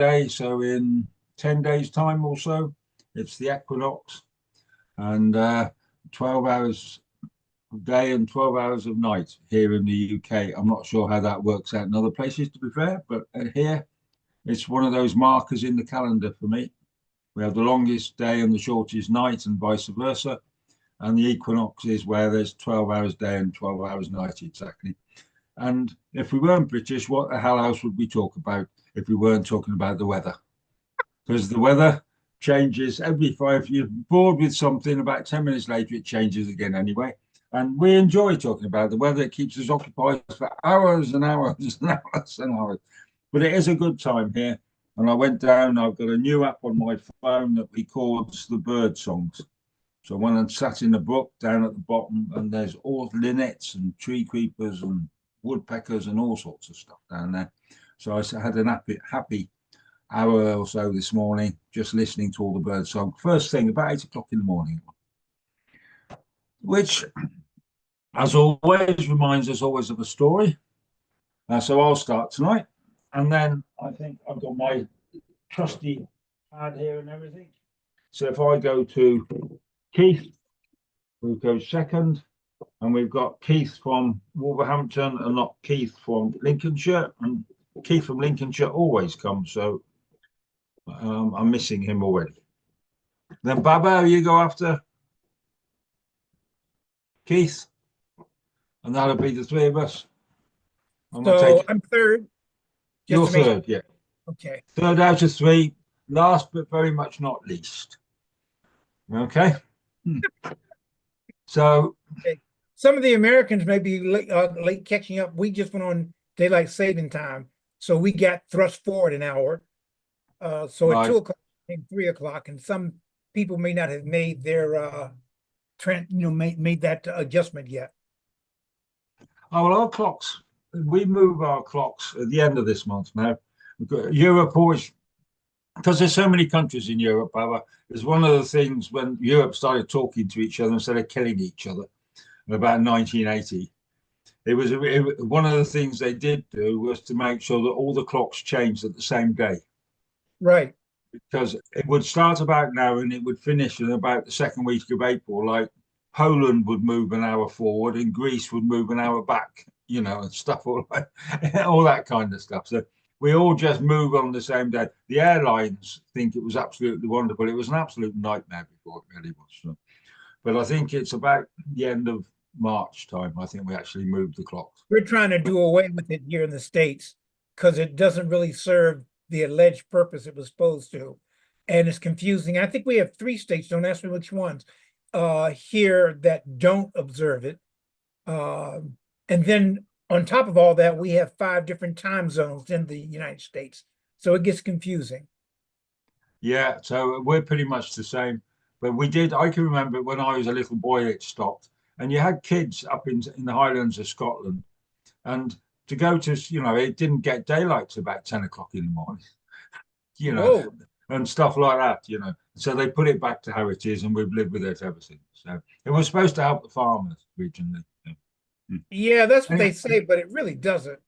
day, so in 10 days' time or so, it's the equinox, and 12 hours of day and 12 hours of night here in the UK. I'm not sure how that works out in other places, to be fair, but here it's one of those markers in the calendar for me. We have the longest day and the shortest night, and vice versa. And the equinox is where there's 12 hours day and 12 hours night exactly. And if we weren't British, what the hell else would we talk about if we weren't talking about the weather? Because the weather changes every five. If you're bored with something, about 10 minutes later, it changes again anyway. And we enjoy talking about the weather. It keeps us occupied for hours and hours and hours and hours. But it is a good time here. And I went down, I've got a new app on my phone that records the bird songs. So when I'm sat in the brook down at the bottom, and there's all linnets and tree creepers and woodpeckers and all sorts of stuff down there. So I had an happy hour or so this morning just listening to all the bird song. First thing, about 8 o'clock in the morning, which, as always, reminds us always of a story. So I'll start tonight. And then I think I've got my trusty pad here and everything. So if I go to Keith, who goes second, and we've got Keith from Wolverhampton and not Keith from Lincolnshire. And Keith from Lincolnshire always comes, so I'm missing him already. Then Baba, you go after Keith, and that'll be the three of us. I'm third. You're third, yeah. Okay. Third out of three, last but very much not least. Okay. So okay. Some of the Americans may be late catching up. We just went on daylight saving time, so we got thrust forward an hour. So at 2 o'clock and 3 o'clock, and some people may not have made their made that adjustment yet. Oh, well, our clocks, we move our clocks at the end of this month now. Europe always, because there's so many countries in Europe, is one of the things when Europe started talking to each other instead of killing each other in about 1980. One of the things they did do was to make sure that all the clocks changed at the same day. Right. Because it would start about now and it would finish in about the second week of April. Like Poland would move an hour forward and Greece would move an hour back, and stuff, all that kind of stuff. So we all just move on the same day. The airlines think it was absolutely wonderful. It was an absolute nightmare before it really was. So. But I think it's about the end of March time. I think we actually moved the clocks. We're trying to do away with it here in the States because it doesn't really serve the alleged purpose it was supposed to. And it's confusing. I think we have 3 states, don't ask me which ones, here that don't observe it. And then on top of all that, we have 5 different time zones in the United States. So it gets confusing. Yeah, so we're pretty much the same. But I can remember when I was a little boy, it stopped. And you had kids up in the Highlands of Scotland. And to go to, it didn't get daylight till about 10 o'clock in the morning, Whoa. and stuff like that, So they put it back to how it is, and we've lived with it ever since. So it was supposed to help the farmers originally. Yeah, that's what they say, but it really doesn't.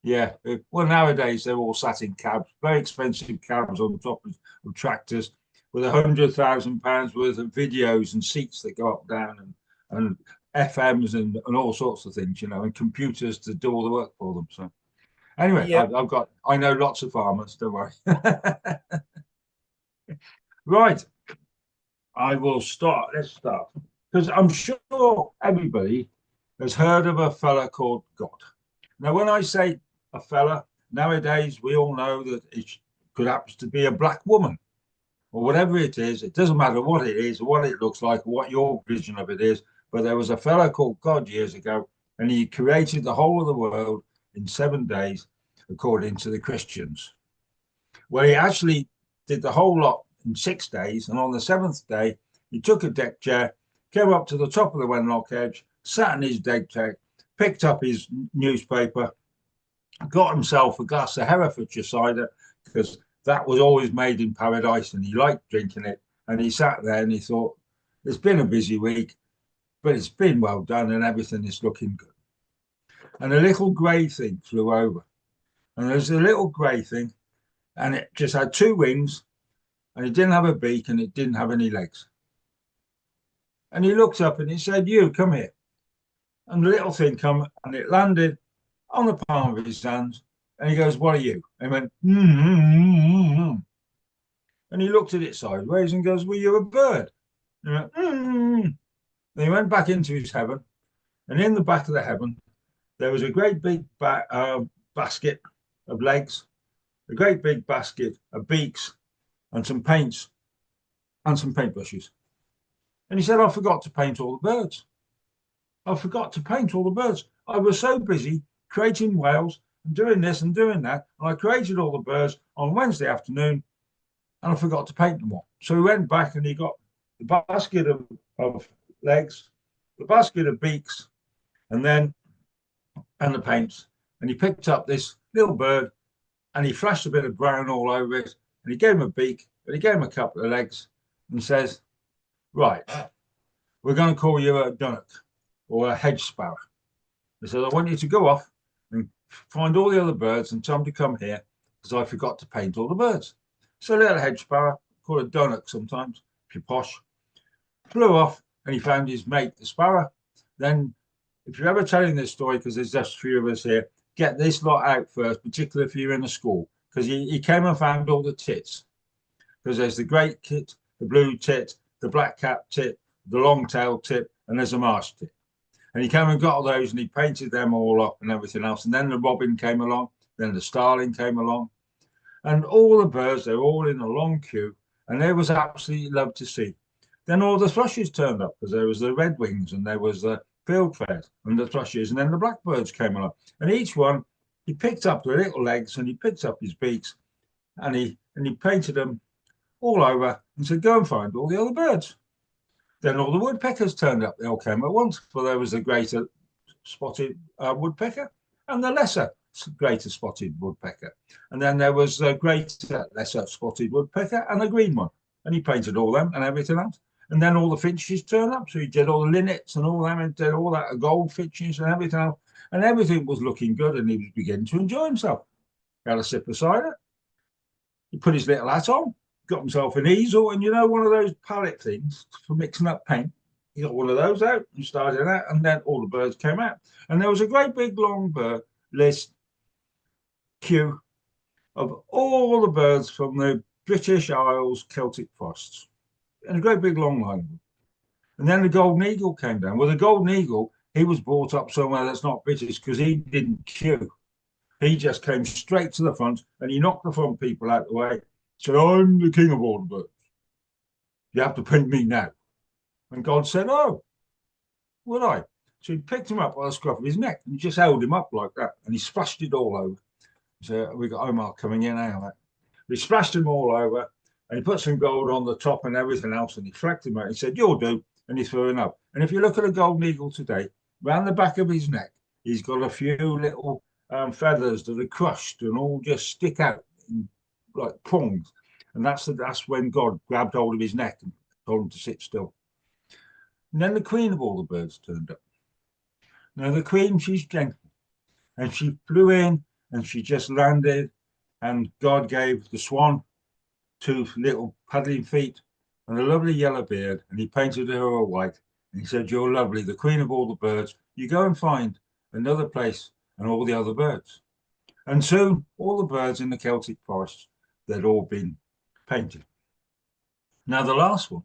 Yeah. Well, nowadays they're all sat in cabs, very expensive cabs on top of tractors with £100,000 worth of videos and seats that go up, down, and FMs and all sorts of things, and computers to do all the work for them. So anyway, yeah. I know lots of farmers, don't worry. Right. I will start. Let's start. Because I'm sure everybody has heard of a fella called God. Now, when I say a fella, nowadays we all know that it could happen to be a black woman or whatever it is. It doesn't matter what it is, or what it looks like, or what your vision of it is. But there was a fella called God years ago, and he created the whole of the world in 7 days, according to the Christians. Well, he actually did the whole lot in 6 days, and on the 7th day, he took a deck chair, came up to the top of the Wenlock Edge, sat in his deck chair, picked up his newspaper, got himself a glass of Herefordshire cider, because that was always made in paradise, and he liked drinking it. And he sat there and he thought, it's been a busy week, but it's been well done and everything is looking good. And a little grey thing flew over. And there's a little grey thing, and it just had two wings, and it didn't have a beak, and it didn't have any legs. And he looked up and he said, "You come here." And the little thing come and it landed on the palm of his hand. And he goes, "What are you?" And he went, mm-hmm. And he looked at it sideways and goes, "Well, you're a bird." And he went, mm-hmm. And he went back into his heaven. And in the back of the heaven, there was a great big basket of legs, a great big basket of beaks, and some paints and some paintbrushes. And he said, "I forgot to paint all the birds. I forgot to paint all the birds. I was so busy creating whales and doing this and doing that. And I created all the birds on Wednesday afternoon and I forgot to paint them all." So he went back and he got the basket of legs, the basket of beaks, and the paints. And he picked up this little bird and he flashed a bit of brown all over it. And he gave him a beak and he gave him a couple of legs and says, "Right, we're going to call you a dunnock or a hedge sparrow." He said, "I want you to go off and find all the other birds and tell them to come here because I forgot to paint all the birds." So little hedge sparrow, called a dunnock sometimes, if you're posh, flew off and he found his mate, the sparrow. Then, if you're ever telling this story, because there's just a few of us here, get this lot out first, particularly if you're in a school, because he came and found all the tits. Because there's the great tit, the blue tit, the black cap tit, the long-tailed tit, and there's a marsh tit. And he came and got all those and he painted them all up and everything else. And then the robin came along, then the starling came along. And all the birds, they were all in a long queue. And they was absolutely loved to see. Then all the thrushes turned up because there was the redwings and there was the fieldfares and the thrushes. And then the blackbirds came along. And each one, he picked up the little legs and he picked up his beaks and he painted them all over and said, "Go and find all the other birds." Then all the woodpeckers turned up. They all came at once, for there was a greater spotted woodpecker and the greater spotted woodpecker. And then there was a greater, lesser spotted woodpecker and a green one. And he painted all them and everything else. And then all the finches turned up. So he did all the linnets and all them and did all that, goldfinches and everything else. And everything was looking good and he was beginning to enjoy himself. He had a sip of cider. He put his little hat on, got himself an easel, and one of those palette things for mixing up paint. He got one of those out and started that, and then all the birds came out. And there was a great big long bird list queue of all the birds from the British Isles Celtic forests, and a great big long line. And then the golden eagle came down. Well, the golden eagle, he was brought up somewhere that's not British because he didn't queue. He just came straight to the front and he knocked the front people out of the way. Said, "I'm the king of all the birds. You have to paint me now." And God said, "Oh, would I?" So he picked him up by the scruff of his neck and he just held him up like that. And he splashed it all over. So we got Omar coming in now. He splashed him all over and he put some gold on the top and everything else. And he flecked him out. He said, "You'll do." And he threw him up. And if you look at a golden eagle today, round the back of his neck, he's got a few little feathers that are crushed and all just stick out like prongs. And that's when God grabbed hold of his neck and told him to sit still. And then the queen of all the birds turned up. Now the queen, she's gentle, and she flew in and she just landed, and God gave the swan two little paddling feet and a lovely yellow beard, and he painted her all white. And he said, "You're lovely, the queen of all the birds. You go and find another place and all the other birds." And soon all the birds in the Celtic forest, they'd all been painted. Now the last one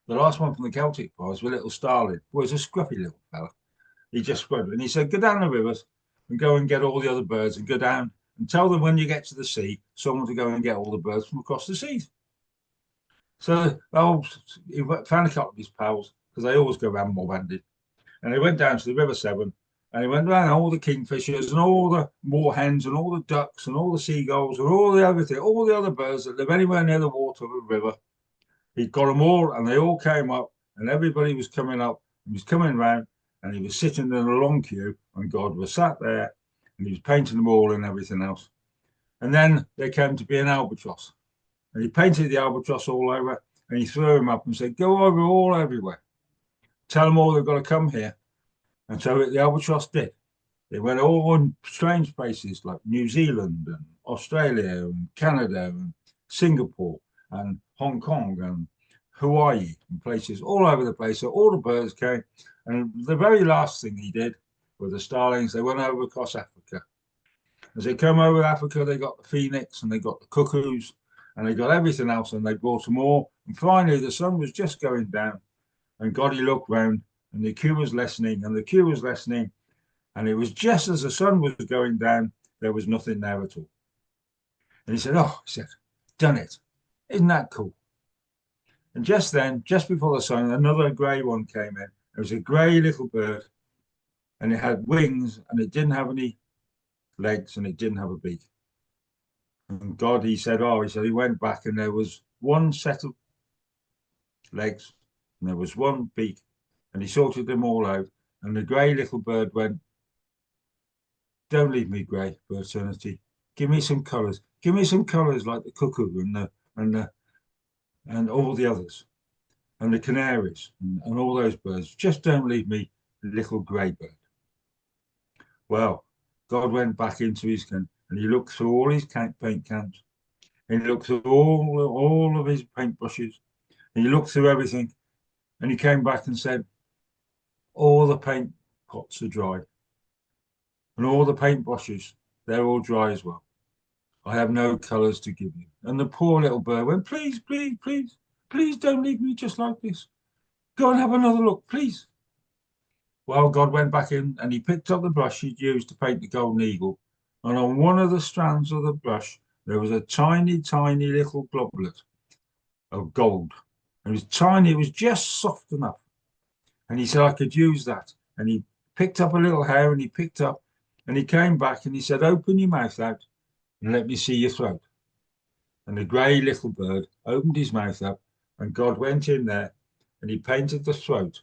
from the Celtic forest, with little starling, was a scruffy little fella. He just scrubbed, and he said, "Go down the rivers and go and get all the other birds, and go down and tell them when you get to the sea, someone to go and get all the birds from across the seas." So he found a couple of his pals, because they always go around mob-handed, and they went down to the River Severn, and he went around all the kingfishers and all the moorhens and all the ducks and all the seagulls and all the other birds that live anywhere near the water of the river. He got them all, and they all came up, and everybody was coming up, and was coming round, and he was sitting in a long queue, and God was sat there, and he was painting them all and everything else. And then there came to be an albatross, and he painted the albatross all over, and he threw him up and said, "Go over all everywhere. Tell them all they've got to come here." And so the albatross did. They went all in strange places like New Zealand and Australia and Canada and Singapore and Hong Kong and Hawaii and places all over the place. So all the birds came. And the very last thing he did with the starlings, they went over across Africa. As they come over Africa, they got the phoenix and they got the cuckoos and they got everything else and they brought them all. And finally, the sun was just going down and Goddy looked round and the queue was lessening and the queue was lessening. And it was just as the sun was going down, there was nothing there at all. And he said, oh, he said, done it. Isn't that cool? And just then, just before the sun, another grey one came in. It was a grey little bird and it had wings and it didn't have any legs and it didn't have a beak. And God, he said, he went back and there was one set of legs and there was one beak and he sorted them all out. And the grey little bird went, don't leave me grey for eternity. Give me some colours. Give me some colours like the cuckoo and all the others and the canaries and all those birds. Just don't leave me little grey bird. Well, God went back into his can and he looked through all his paint cans and he looked through all of his paintbrushes and he looked through everything and he came back and said, all the paint pots are dry and all the paintbrushes, they're all dry as well. I have no colours to give you. And the poor little bird went, please, please, please, please don't leave me just like this. Go and have another look, please. Well, God went back in and he picked up the brush he'd used to paint the golden eagle. And on one of the strands of the brush, there was a tiny, tiny little globlet of gold. It was tiny, it was just soft enough. And he said, I could use that. And he picked up a little hair and he picked up and he came back and he said, open your mouth out and let me see your throat. And the grey little bird opened his mouth up and God went in there and he painted the throat.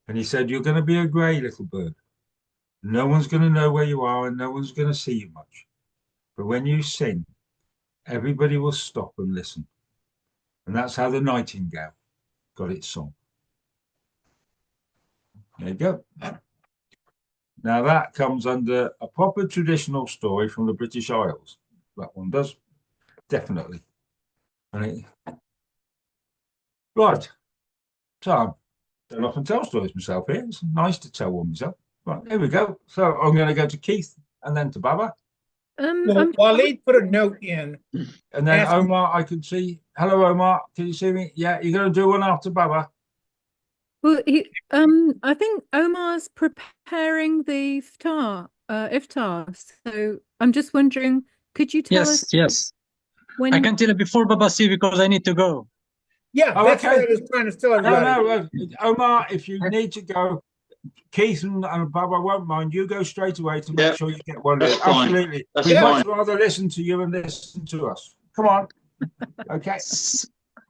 And he said, you're going to be a grey little bird. No one's going to know where you are and no one's going to see you much. But when you sing, everybody will stop and listen. And that's how the nightingale got its song. There you go. Now that comes under a proper traditional story from the British Isles. That one does, definitely. Right. So I don't often tell stories myself here. It's nice to tell one myself. Right, here we go. So I'm going to go to Keith and then to Baba. Well, Waleed put a note in. And then Omar, I can see. Hello, Omar. Can you see me? Yeah, you're going to do one after Baba. Well, I think Omar's preparing the iftar. So I'm just wondering, could you tell us? Yes. When I can tell you before Baba see because I need to go. Yeah, that's what I was trying to tell everybody. No, Omar, if you need to go, Keith and Baba won't mind. You go straight away to make sure you get one. Absolutely. We'd much rather listen to you and listen to us. Come on. Okay.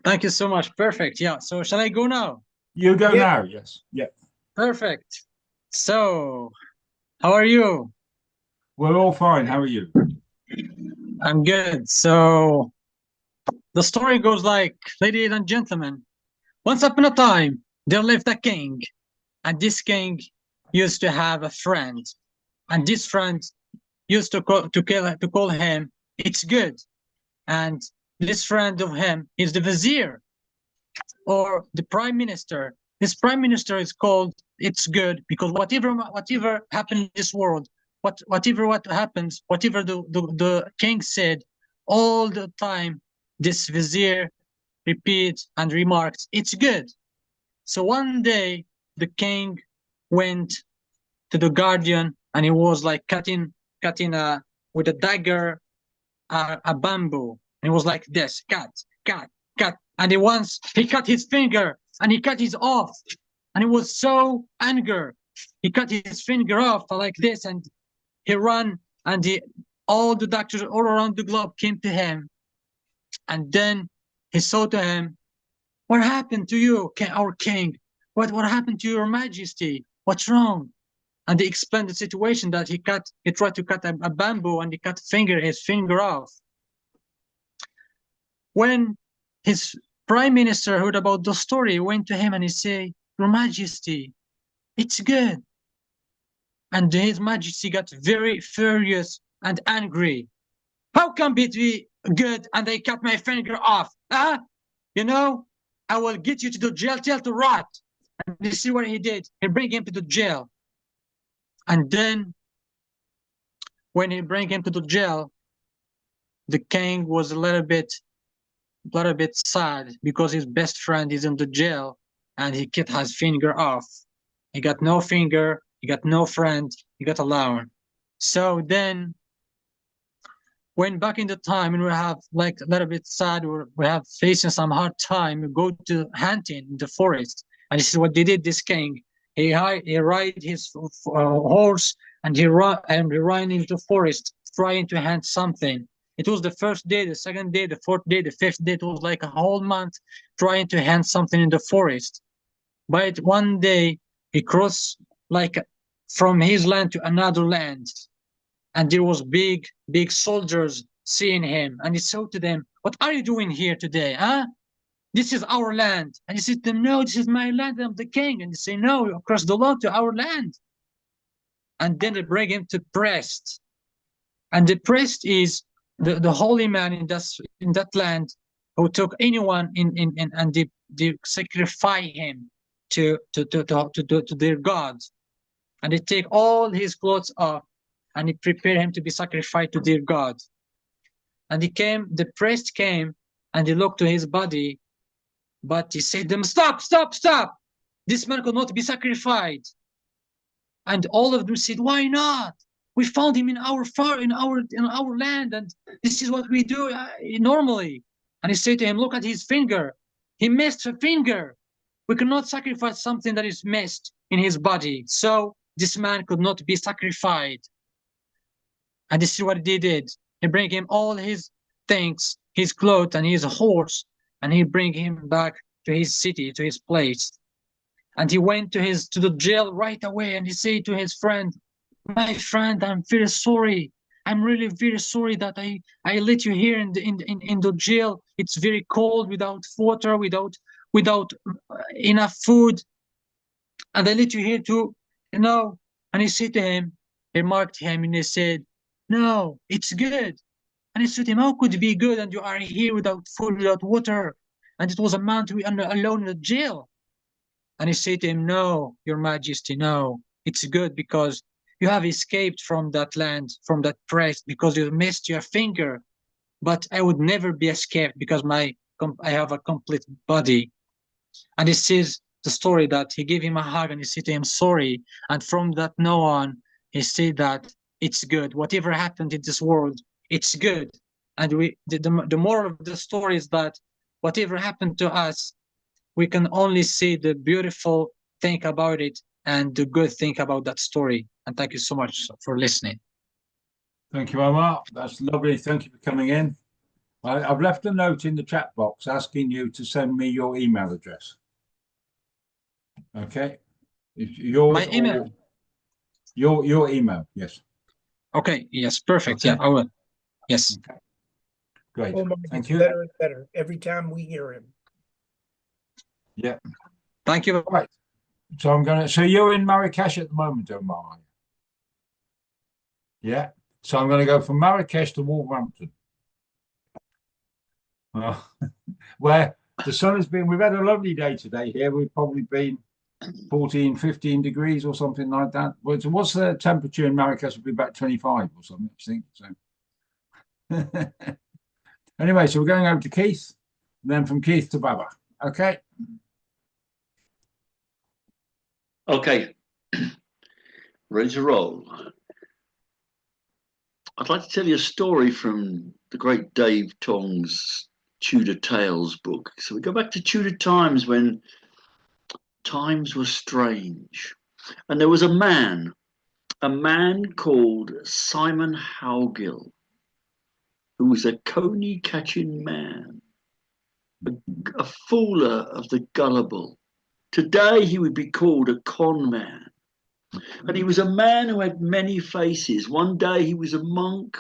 Thank you so much. Perfect. Yeah. So shall I go now? You go now. Yes. Yeah. Perfect. So, how are you? We're all fine. How are you? I'm good. So, the story goes like, ladies and gentlemen, once upon a time, there lived a king. And this king used to have a friend. And this friend used to call him, it's good. And this friend of him is the vizier or the prime minister. This prime minister is called it's good because whatever happened in this world, whatever happens, whatever the king said, all the time, this vizier repeats and remarks, it's good. So one day, the king went to the guardian and he was like cutting with a dagger a bamboo. And it was like this, cut. And he cut his finger and he cut his off. And he was so angry. He cut his finger off like this and he ran and all the doctors all around the globe came to him. And then he saw to him, what happened to you, our king? What happened to your majesty? What's wrong? And they explained the situation that he tried to cut a bamboo and he cut his finger off. When his prime minister heard about the story, went to him and he said, your majesty, it's good. And his majesty got very furious and angry. How come it be good and they cut my finger off? Huh? You know, I will get you to the jail till to rot. And you see what he did? He bring him to the jail. And then when he bring him to the jail, the king was a little bit sad because his best friend is in the jail and he cut his finger off. He got no finger, he got no friend, he got alone. So then when back in the time when we have like a little bit sad or we have facing some hard time, we go to hunting in the forest. And this is what they did, this king. He ride his horse and he ran into the forest trying to hunt something. It was the first day, the second day, the fourth day, the fifth day. It was like a whole month trying to hunt something in the forest. But one day he crossed like from his land to another land. And there was big soldiers seeing him. And he said to them, what are you doing here today, huh? This is our land. And he said to them, no, this is my land, I'm the king. And they say, no, you cross the law to our land. And then they bring him to priest. And the priest is the holy man in that land who took anyone and they sacrifice him to their gods. And they take all his clothes off and he prepared him to be sacrificed to their god. And the priest came and he looked to his body, but he said to them, stop. This man could not be sacrificed. And all of them said, why not? We found him in our land, and this is what we do normally. And he said to him, look at his finger. He missed a finger. We cannot sacrifice something that is missed in his body. So this man could not be sacrificed. And this is what they did. He bring him all his things, his clothes and his horse, and he bring him back to his city, to his place. And he went to the jail right away, and he said to his friend, my friend, I'm very sorry. I'm really very sorry that I let you here in the jail. It's very cold, without water, without enough food. And I let you here too, you know. And he said to him, he marked him and he said, no, it's good. And he said to him, how could it be good and you are here without food, without water? And it was a month we are alone in the jail. And he said to him, no, your majesty, no, it's good because you have escaped from that land, from that priest, because you missed your finger. But I would never be escaped because I have a complete body. And this is the story that he gave him a hug and he said to him, sorry. And from that now on, he said that it's good. Whatever happened in this world, it's good. And the moral of the story is that whatever happened to us, we can only see the beautiful thing about it and the good thing about that story. And thank you so much for listening. Thank you, Omar. That's lovely. Thank you for coming in. I've left a note in the chat box asking you to send me your email address. Okay. My email? Your email, yes. Okay, yes, perfect. Okay. Yeah, I will. Yes. Okay. Great. Omar Thank gets you. better and better every time we hear him. Yeah. Thank you. Right. So you're in Marrakesh at the moment, Omar? Yeah. So I'm going to go from Marrakesh to Wolverhampton. Where the sun has been, we've had a lovely day today here. We've probably been 14, 15 degrees or something like that. What's the temperature in Marrakesh? It'll be about 25 or something, I think. So anyway, so we're going over to Keith, and then from Keith to Baba. Okay. Okay. Ready to roll. I'd like to tell you a story from the great Dave Tong's Tudor Tales book. So we go back to Tudor times when times were strange. And there was a man called Simon Howgill, who was a coney catching man, a fooler of the gullible. Today he would be called a con man. And he was a man who had many faces. One day he was a monk,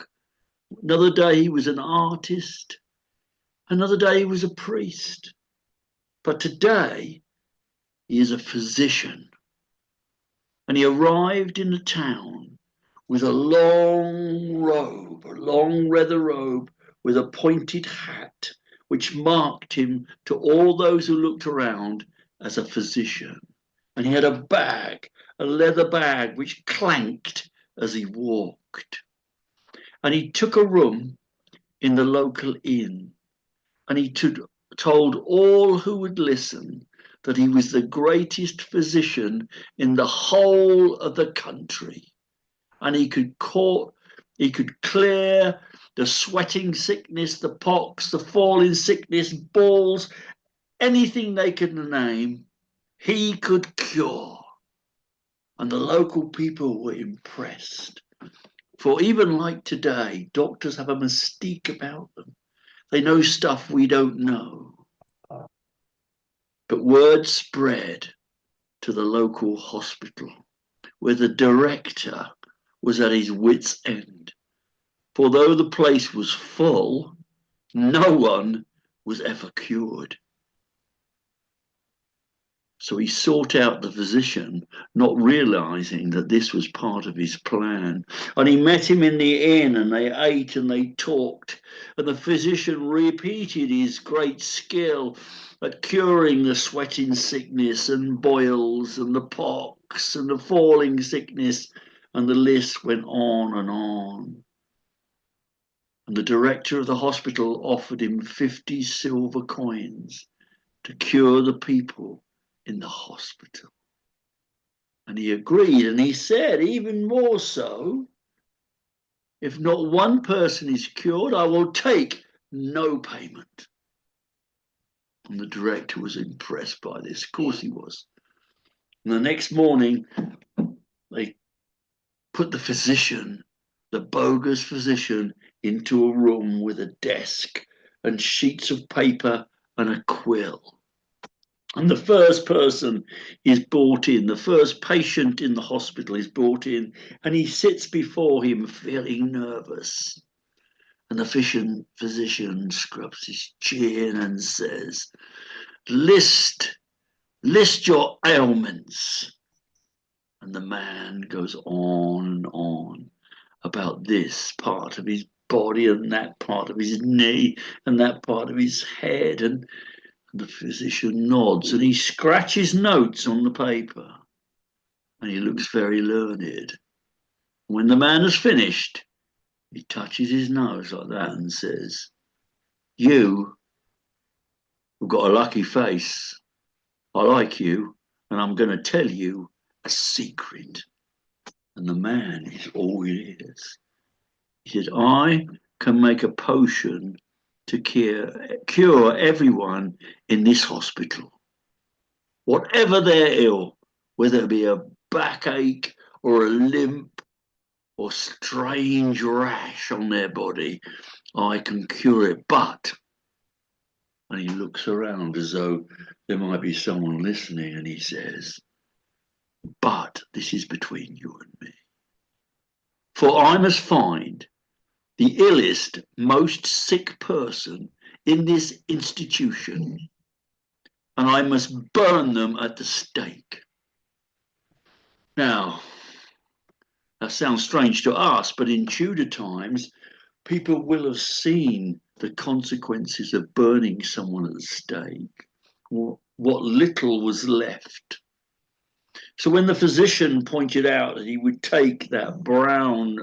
another day he was an artist, another day he was a priest. But today he is a physician. And he arrived in a town with a long robe, a long leather robe with a pointed hat, which marked him to all those who looked around as a physician. And he had a bag, a leather bag, which clanked as he walked. And he took a room in the local inn, and he told all who would listen that he was the greatest physician in the whole of the country, and he could clear the sweating sickness, the pox, the falling sickness, balls, anything they could name, he could cure. And the local people were impressed. For even like today, doctors have a mystique about them. They know stuff we don't know. But word spread to the local hospital, where the director was at his wit's end. For though the place was full, no one was ever cured. So he sought out the physician, not realizing that this was part of his plan. And he met him in the inn, and they ate and they talked. And the physician repeated his great skill at curing the sweating sickness and boils and the pox and the falling sickness. And the list went on and on. And the director of the hospital offered him 50 silver coins to cure the people in the hospital. And he agreed, and he said, even more so, if not one person is cured, I will take no payment. And the director was impressed by this. Of course he was. And the next morning, they put the physician, the bogus physician, into a room with a desk and sheets of paper and a quill. And the first person is brought in, the first patient in the hospital is brought in, and he sits before him feeling nervous. And the physician scrubs his chin and says, list your ailments. And the man goes on and on about this part of his body and that part of his knee and that part of his head. And the physician nods and he scratches notes on the paper, and he looks very learned. When the man has finished, he touches his nose like that and says, you have got a lucky face. I like you, and I'm going to tell you a secret. And the man is all ears. He said, I can make a potion to cure everyone in this hospital. Whatever they're ill, whether it be a backache or a limp or strange rash on their body, I can cure it. But, and he looks around as though there might be someone listening, and he says, but this is between you and me. For I must find the illest, most sick person in this institution, and I must burn them at the stake. Now, that sounds strange to us, but in Tudor times, people will have seen the consequences of burning someone at the stake, or what little was left. So when the physician pointed out that he would take that brown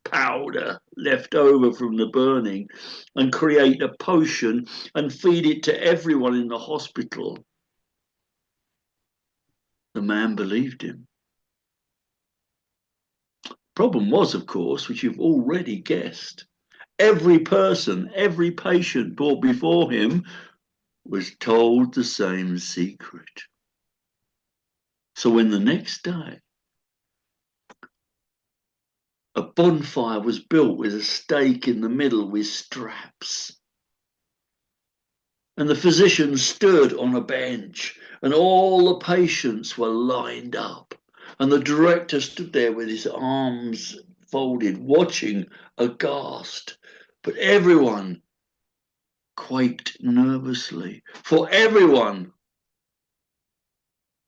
powder left over from the burning and create a potion and feed it to everyone in the hospital, the man believed him. Problem was, of course, which you've already guessed, every person, every patient brought before him was told the same secret. So when the next day a bonfire was built with a stake in the middle with straps, and the physician stood on a bench, and all the patients were lined up, and the director stood there with his arms folded, watching aghast. But everyone quaked nervously, for everyone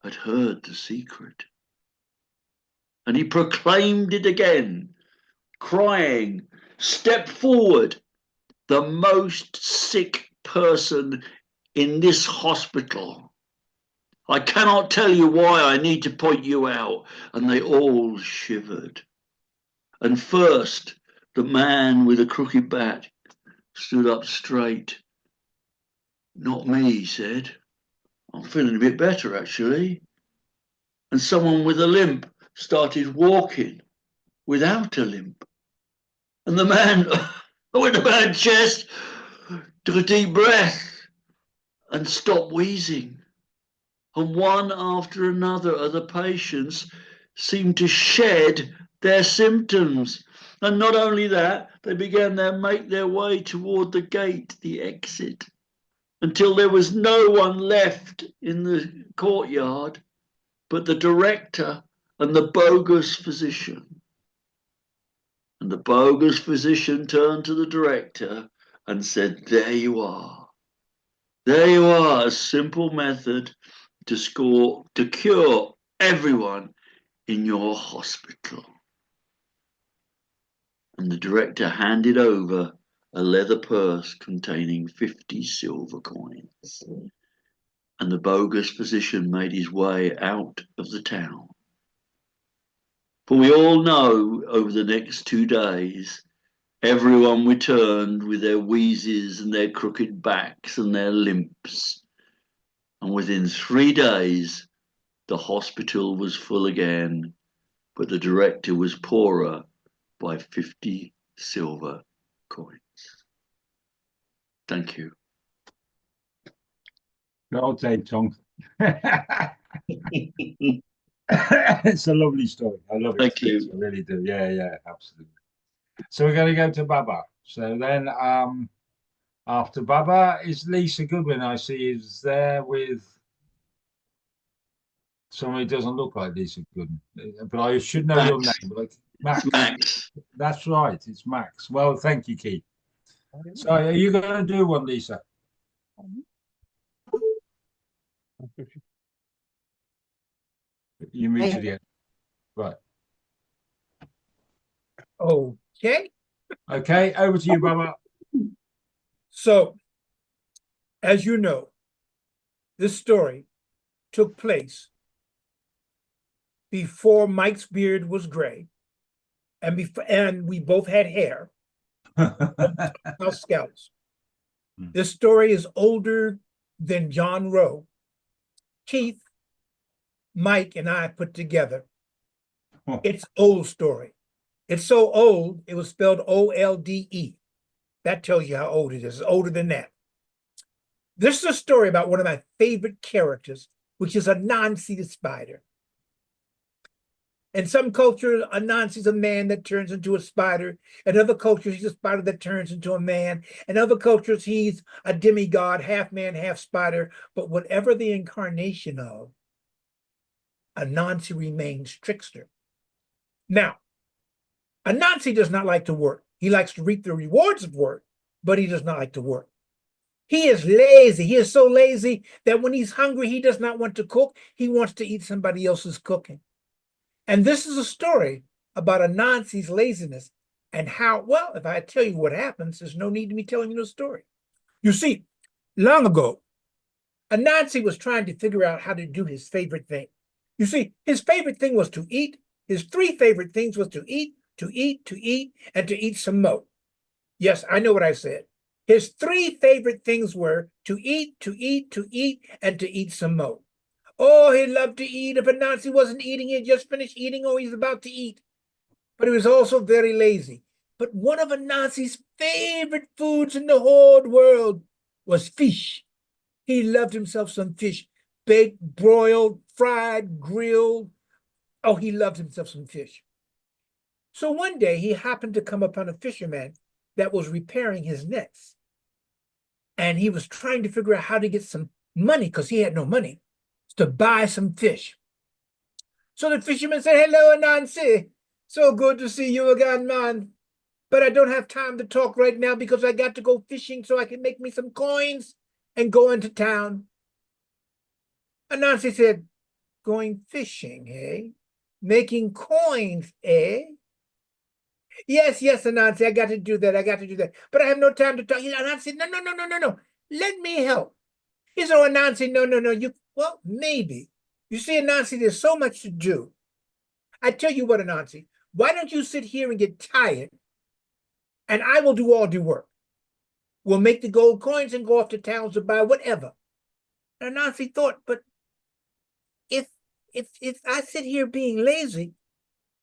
had heard the secret. And he proclaimed it again crying, "Step forward. The most sick person in this hospital. I cannot tell you why I need to point you out." And they all shivered. And first, the man with a crooked bat stood up straight. "Not me," he said. "I'm feeling a bit better, actually." And someone with a limp started walking without a limp. And the man with a bad chest took a deep breath and stopped wheezing. And one after another of the patients seemed to shed their symptoms. And not only that, they began to make their way toward the gate, the exit, until there was no one left in the courtyard but the director and the bogus physician. And the bogus physician turned to the director and said, "There you are. There you are, a simple method to cure everyone in your hospital." And the director handed over a leather purse containing 50 silver coins. And the bogus physician made his way out of the town. For we all know over the next 2 days, everyone returned with their wheezes and their crooked backs and their limps. And within 3 days, the hospital was full again, but the director was poorer by 50 silver coins. Thank you. Well done, Tom. It's a lovely story. I love it. Thank you. I really do. Yeah, yeah, absolutely. So we're going to go to Baba. So then after Baba is Lisa Goodwin. I see is there with someone who doesn't look like Lisa Goodwin. But I should know your Max. name. But Max. Max. That's right. It's Max. Well, thank you, Keith. So are you going to do one, Lisa? You muted again. Right. Okay. Okay, over to you, Baba. So, as you know, this story took place before Mike's beard was gray, and we both had hair, our scalps. This story is older than John Rowe, Keith, Mike, and I put together. It's old story. It's so old, it was spelled O-L-D-E. That tells you how old it is. It's older than that. This is a story about one of my favorite characters, which is Anansi the spider. In some cultures, Anansi is a man that turns into a spider. In other cultures, he's a spider that turns into a man. In other cultures, he's a demigod, half man, half spider. But whatever the incarnation of, Anansi remains trickster. Now, Anansi does not like to work. He likes to reap the rewards of work, but he does not like to work. He is lazy. He is so lazy that when he's hungry, he does not want to cook. He wants to eat somebody else's cooking. And this is a story about Anansi's laziness and how, well, if I tell you what happens, there's no need to me telling you the story. You see, long ago, Anansi was trying to figure out how to do his favorite thing. You see, his favorite thing was to eat. His 3 favorite things was to eat, and to eat some more. Yes, I know what I said. His 3 favorite things were to eat, and to eat some more. Oh, he loved to eat. If Anansi wasn't eating, he'd just finished eating, or he's about to eat. But he was also very lazy. But one of Anansi's favorite foods in the whole world was fish. He loved himself some fish, baked, broiled, fried, grilled. Oh, he loved himself some fish. So one day he happened to come upon a fisherman that was repairing his nets. And he was trying to figure out how to get some money because he had no money to buy some fish. So the fisherman said, "Hello, Anansi. So good to see you again, man. But I don't have time to talk right now because I got to go fishing so I can make me some coins and go into town." Anansi said, "Going fishing, eh? Making coins, eh? Yes, yes, Anansi, I got to do that. I got to do that. But I have no time to talk. Anansi, no, no, no, no, no, no. Let me help. He said, oh, Anansi, no, no, no. Well, maybe. You see, Anansi, there's so much to do. I tell you what, Anansi, why don't you sit here and get tired, and I will do all the work. We'll make the gold coins and go off to towns to buy whatever. And Anansi thought, but if I sit here being lazy,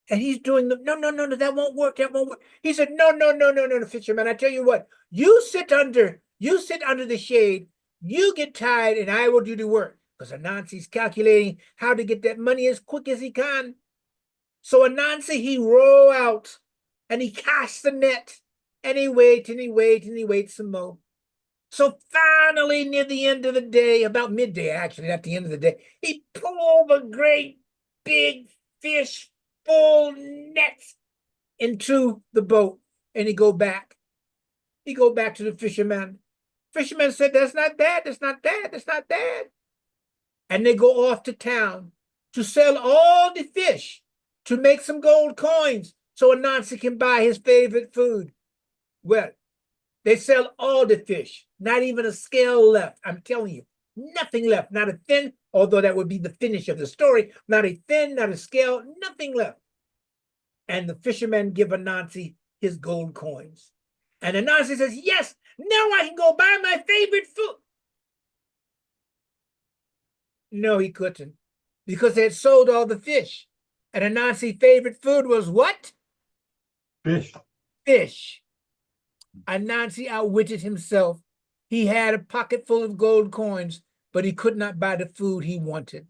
and he's doing no, no, no, no, that won't work. That won't work. He said, no, no, no, no, no, fisherman. I tell you what, you sit under the shade, you get tired, and I will do the work. Because Anansi's calculating how to get that money as quick as he can. So Anansi, he row out and he casts the net, and he waits and he waits and he waits some more. So finally, near the end of the day, about midday, actually, at the end of the day, he pulled a great big fish, full nets into the boat, and he go back. He go back to the fisherman. Fisherman said, that's not bad, that's not bad, that's not bad. And they go off to town to sell all the fish to make some gold coins so Anansi can buy his favorite food. Well, they sell all the fish, not even a scale left. I'm telling you, nothing left, not a fin, although that would be the finish of the story. Not a fin, not a scale, nothing left. And the fisherman give Anansi his gold coins. And Anansi says, yes, now I can go buy my favorite food. No, he couldn't, because they had sold all the fish. And Anansi's favorite food was what? Fish. Fish. Anansi outwitted himself. He had a pocket full of gold coins, but he could not buy the food he wanted.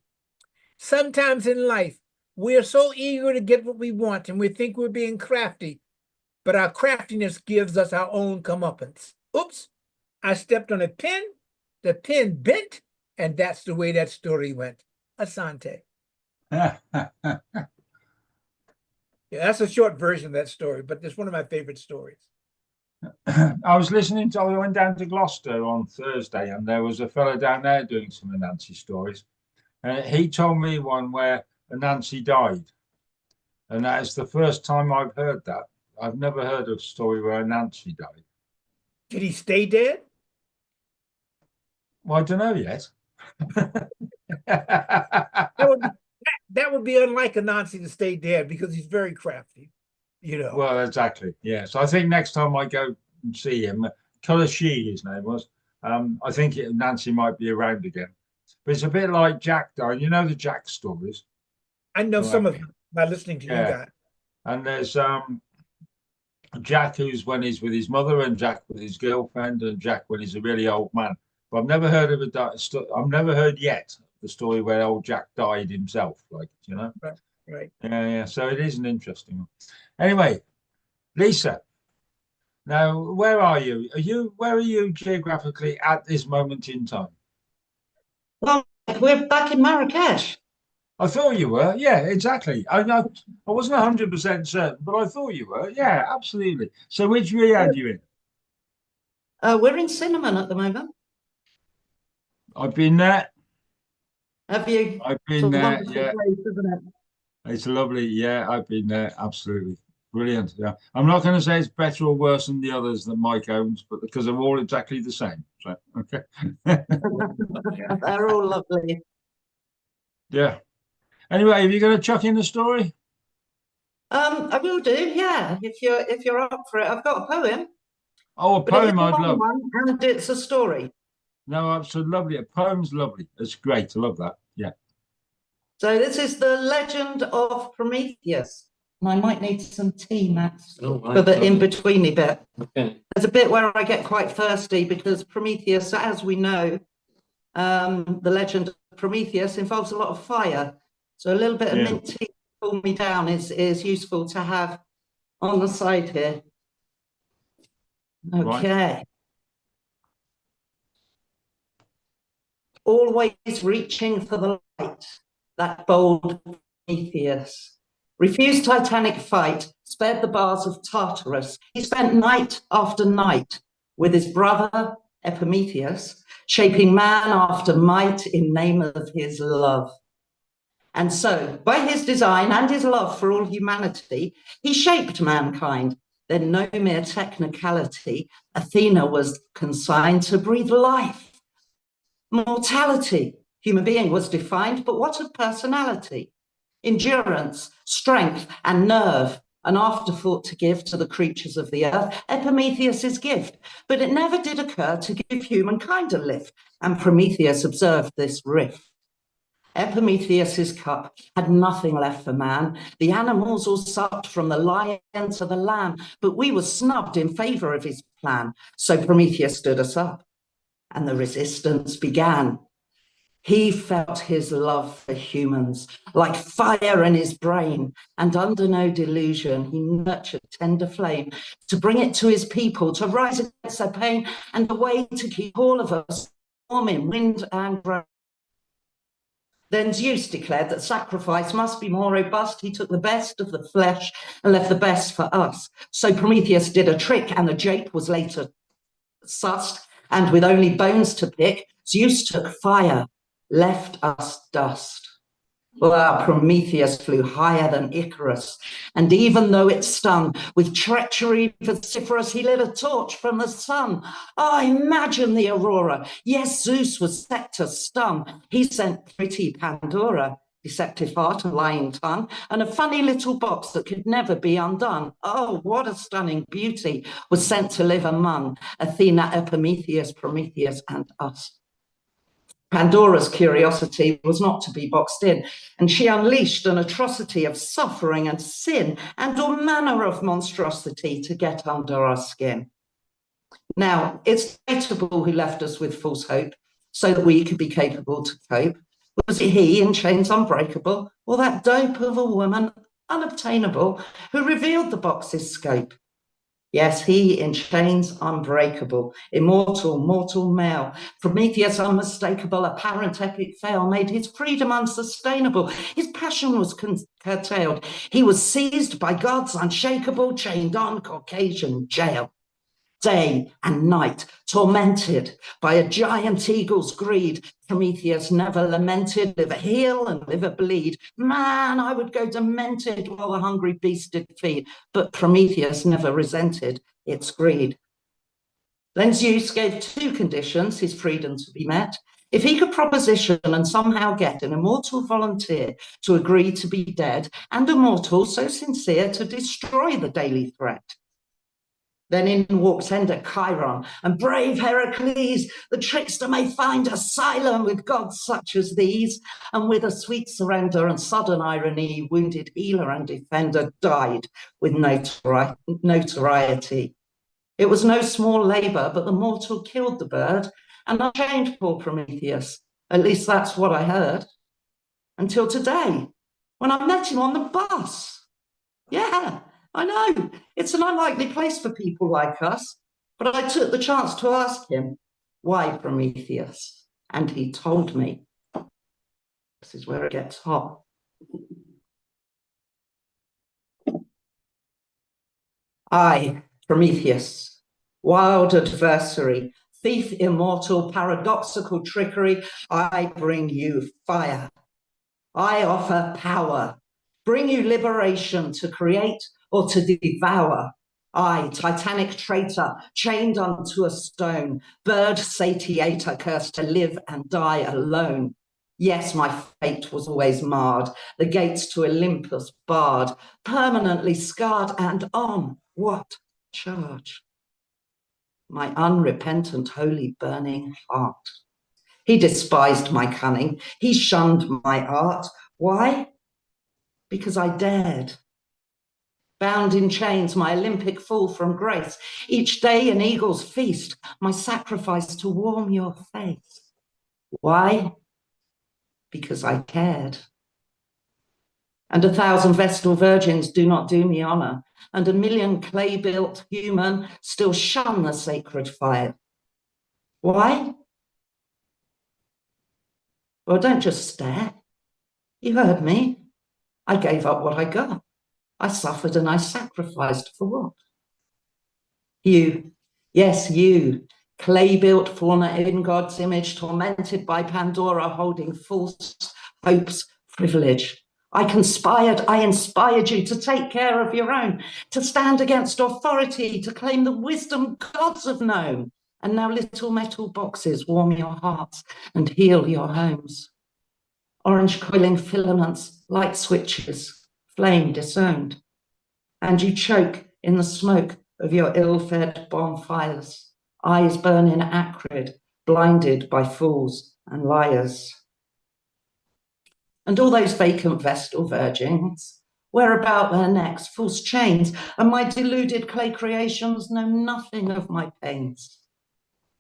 Sometimes in life, we are so eager to get what we want, and we think we're being crafty, but our craftiness gives us our own comeuppance. Oops, I stepped on a pin, the pin bent, and that's the way that story went. Asante. Yeah, that's a short version of that story, but it's one of my favorite stories. I went down to Gloucester on Thursday, and there was a fellow down there doing some Anansi stories. And he told me one where Anansi died. And that is the first time I've heard that. I've never heard of a story where Anansi died. Did he stay dead? Well, I don't know yet. That would be unlike Anansi to stay dead, because he's very crafty, you know. Well, exactly. Yeah. So I think next time I go and see him, Kalashi, his name was, I think Nancy might be around again. But it's a bit like Jack dying. You know the Jack stories? I know some of them by listening to you guys. And there's Jack who's when he's with his mother, and Jack with his girlfriend, and Jack when he's a really old man. But I've never heard of I've never heard yet the story where old Jack died himself, like, you know. Right. Yeah. So it is an interesting one. Anyway, Lisa, now where are you? Where are you geographically at this moment in time? Well, we're back in Marrakesh. I thought you were. Yeah, exactly. I wasn't 100% certain, but I thought you were. Yeah, absolutely. So which Riyadh are you in? We're in Cinnamon at the moment. I've been there. Have you? I've been there. Yeah, place, isn't it? it's lovely. Yeah, I've been there. Absolutely. Brilliant. Yeah. I'm not going to say it's better or worse than the others that Mike owns, but because they're all exactly the same. So, okay. They're all lovely. Yeah. Anyway, are you going to chuck in the story? I will do, yeah. If you're up for it, I've got a poem. Oh, a But it's poem a I'd long love. one, and it's a story. No, absolutely lovely. A poem's lovely. It's great. I love that. Yeah. So this is the legend of Prometheus. And I might need some tea, Max, for the in-betweeny bit. Okay. There's a bit where I get quite thirsty because Prometheus, as we know, the legend of Prometheus involves a lot of fire. So a little bit of mint tea to cool me down is useful to have on the side here. Okay. Right. Always reaching for the light, that bold Prometheus. Refused Titanic fight, spared the bars of Tartarus. He spent night after night with his brother Epimetheus, shaping man after might in name of his love. And so, by his design and his love for all humanity, he shaped mankind. Then, no mere technicality, Athena was consigned to breathe life, mortality. Human being was defined, but what of personality? Endurance, strength, and nerve, an afterthought to give to the creatures of the earth, Epimetheus's gift. But it never did occur to give humankind a lift, and Prometheus observed this rift. Epimetheus's cup had nothing left for man. The animals all supped from the lion to the lamb, but we were snubbed in favor of his plan. So Prometheus stood us up, and the resistance began. He felt his love for humans like fire in his brain, and under no delusion, he nurtured tender flame to bring it to his people, to rise against their pain, and a way to keep all of us warm in wind and rain. Then Zeus declared that sacrifice must be more robust. He took the best of the flesh and left the best for us. So Prometheus did a trick, and the jape was later sussed, and with only bones to pick, Zeus took fire, left us dust. Well, Prometheus flew higher than Icarus, and even though it stung, with treachery vociferous, he lit a torch from the sun. Oh, imagine the aurora. Yes, Zeus was set to stun. He sent pretty Pandora, deceptive heart and lying tongue, and a funny little box that could never be undone. Oh, what a stunning beauty was sent to live among Athena, Epimetheus, Prometheus, and us. Pandora's curiosity was not to be boxed in, and she unleashed an atrocity of suffering and sin and all manner of monstrosity to get under our skin. Now, it's debatable who left us with false hope so that we could be capable to cope. Was it he in chains unbreakable, or that dope of a woman unobtainable who revealed the box's scope? Yes, he in chains unbreakable, immortal, mortal male. Prometheus unmistakable, apparent epic fail made his freedom unsustainable. His passion was curtailed. He was seized by gods unshakable, chained on Caucasian jail. Day and night, tormented by a giant eagle's greed, Prometheus never lamented, liver heal and liver bleed. Man, I would go demented while the hungry beast did feed, but Prometheus never resented its greed. Then Zeus gave two conditions his freedom to be met. If he could proposition and somehow get an immortal volunteer to agree to be dead, and a mortal so sincere to destroy the daily threat. Then in walked tender Chiron and brave Heracles. The trickster may find asylum with gods such as these. And with a sweet surrender and sudden irony, wounded healer and defender died with notoriety. It was no small labor, but the mortal killed the bird and unchained poor Prometheus. At least that's what I heard. Until today, when I met him on the bus. Yeah. I know, it's an unlikely place for people like us, but I took the chance to ask him, why Prometheus? And he told me. This is where it gets hot. I, Prometheus, wild adversary, thief immortal, paradoxical trickery, I bring you fire. I offer power, bring you liberation to create or to devour. I, titanic traitor, chained unto a stone, bird satiator, cursed to live and die alone. Yes, my fate was always marred, the gates to Olympus barred, permanently scarred, and on what charge? My unrepentant, holy, burning heart. He despised my cunning, he shunned my art. Why? Because I dared. Bound in chains, my Olympic fall from grace. Each day an eagle's feast, my sacrifice to warm your face. Why? Because I cared. And 1,000 Vestal virgins do not do me honor, and 1,000,000 clay-built human still shun the sacred fire. Why? Well, don't just stare. You heard me. I gave up what I got. I suffered and I sacrificed for what? You, yes, you, clay-built fauna in God's image, tormented by Pandora, holding false hopes privilege. I inspired you to take care of your own, to stand against authority, to claim the wisdom gods have known. And now little metal boxes warm your hearts and heal your homes. Orange coiling filaments, light switches, flame disowned. And you choke in the smoke of your ill-fed bonfires, eyes burning acrid, blinded by fools and liars. And all those vacant Vestal virgins wear about their necks false chains, and my deluded clay creations know nothing of my pains.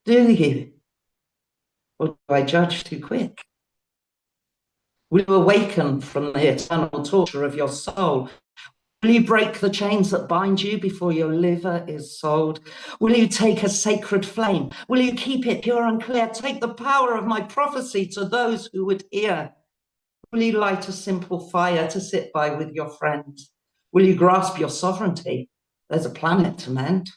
Do you? Or do I judge too quick? Will you awaken from the eternal torture of your soul? Will you break the chains that bind you before your liver is sold? Will you take a sacred flame? Will you keep it pure and clear? Take the power of my prophecy to those who would hear. Will you light a simple fire to sit by with your friends? Will you grasp your sovereignty? There's a planet to mend.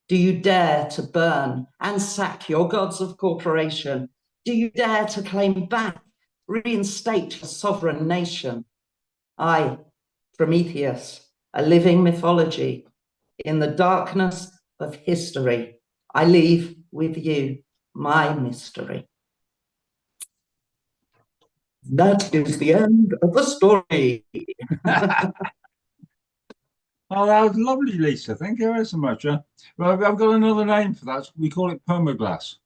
Do you dare to burn and sack your gods of corporation? Do you dare to claim back, reinstate your sovereign nation? I, Prometheus, a living mythology, in the darkness of history, I leave with you my mystery. That is the end of the story. Oh, that was lovely, Lisa. Thank you very so much. Well, I've got another name for that. We call it permaglass.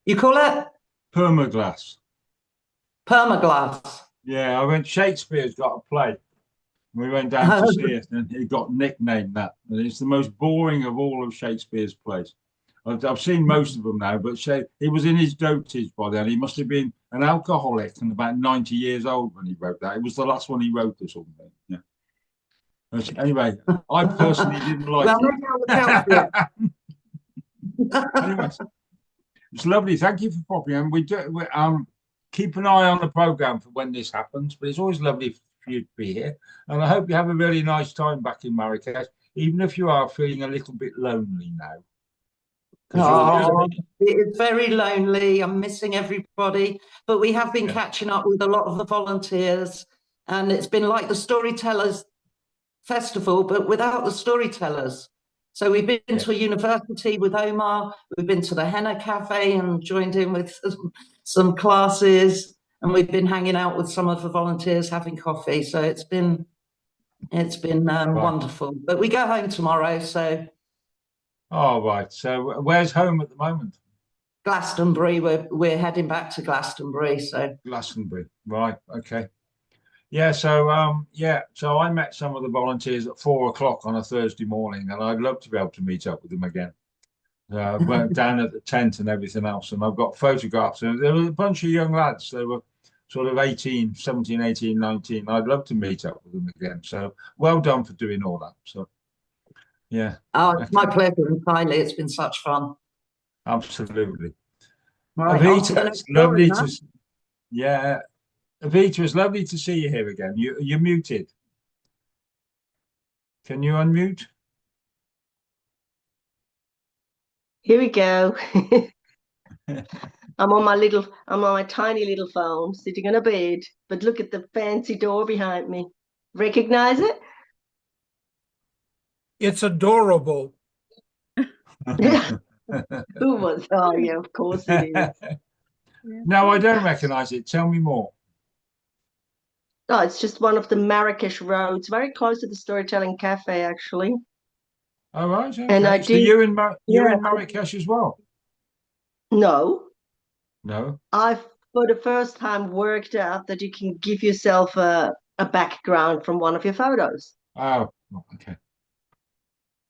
You call it? Permaglass. Permaglass. Yeah, I went, Shakespeare's got a play. We went down to see it, and it got nicknamed that. And it's the most boring of all of Shakespeare's plays. I've seen most of them now, but he was in his dotage by then. He must have been an alcoholic and about 90 years old when he wrote that. It was the last one he wrote or something. Yeah. But anyway, I personally didn't like well, it. Anyway, it's lovely. Thank you for popping in. We keep an eye on the program for when this happens, but it's always lovely for you to be here. And I hope you have a really nice time back in Marrakesh, even if you are feeling a little bit lonely now. Oh, it's very lonely. I'm missing everybody, but we have been catching up with a lot of the volunteers, and it's been like the Storytellers Festival, but without the storytellers. So we've been to a university with Omar, we've been to the Henna Cafe and joined in with some classes, and we've been hanging out with some of the volunteers having coffee. So it's been wonderful. But we go home tomorrow, so. Oh, right. So where's home at the moment? Glastonbury. We're heading back to Glastonbury. So Glastonbury, right? Okay. Yeah. So So I met some of the volunteers at 4 o'clock on a Thursday morning, and I'd love to be able to meet up with them again. Went down at the tent and everything else, and I've got photographs. And there were a bunch of young lads. They were sort of 17, 18, 19. I'd love to meet up with them again. So well done for doing all that. So. Yeah. Oh, it's my pleasure entirely. It's been such fun. Absolutely. Right, Avita, it's lovely to Avita, it's lovely to see you here again. You're muted. Can you unmute? Here we go. I'm on my tiny little phone, sitting on a bed, but look at the fancy door behind me. Recognize it? It's adorable. Who was? Oh, yeah, of course it is. No, I don't recognize it. Tell me more. Oh, it's just one of the Marrakesh roads, very close to the Storytelling Cafe, actually. Oh, right. Okay. And I so do. you're in Marrakesh as well? No. No. I've, for the first time, worked out that you can give yourself a background from one of your photos. Oh, okay.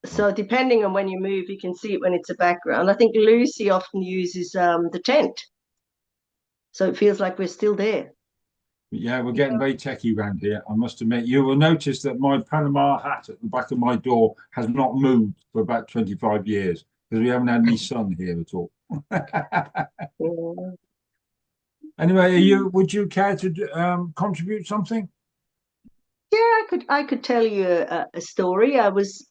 So depending on when you move, you can see it when it's a background. I think Lucy often uses the tent. So it feels like we're still there. Yeah, we're getting very techie around here. I must admit, you will notice that my Panama hat at the back of my door has not moved for about 25 years because we haven't had any sun here at all. Anyway, would you care to contribute something? Yeah, I could tell you a story. I was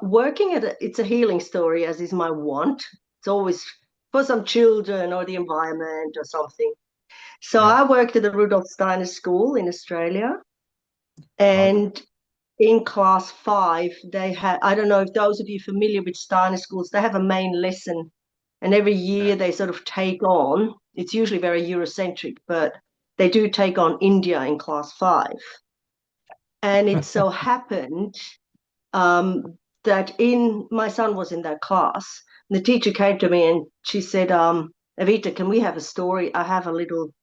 working at it's a healing story, as is my want. It's always for some children or the environment or something. So Yeah. I worked at the Rudolf Steiner School in Australia, and in class 5, they had, I don't know if those of you familiar with Steiner schools, they have a main lesson, and every year they sort of take on, it's usually very Eurocentric, but they do take on India in class 5. And it so happened that my son was in that class, and the teacher came to me and she said, Evita, can we have a story? I have a little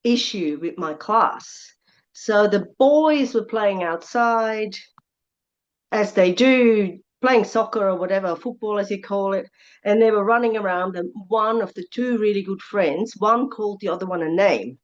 issue with my class. So the boys were playing outside, as they do, playing soccer or whatever, football as you call it, and they were running around, and one of the two really good friends, one called the other one a name.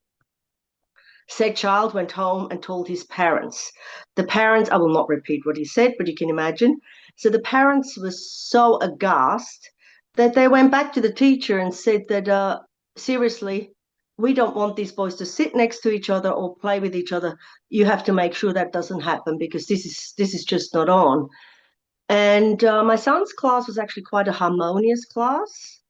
Said child went home and told his parents. The parents, I will not repeat what he said, but you can imagine. So the parents were so aghast that they went back to the teacher and said that, seriously, we don't want these boys to sit next to each other or play with each other. You have to make sure that doesn't happen, because this is just not on. And my son's class was actually quite a harmonious class,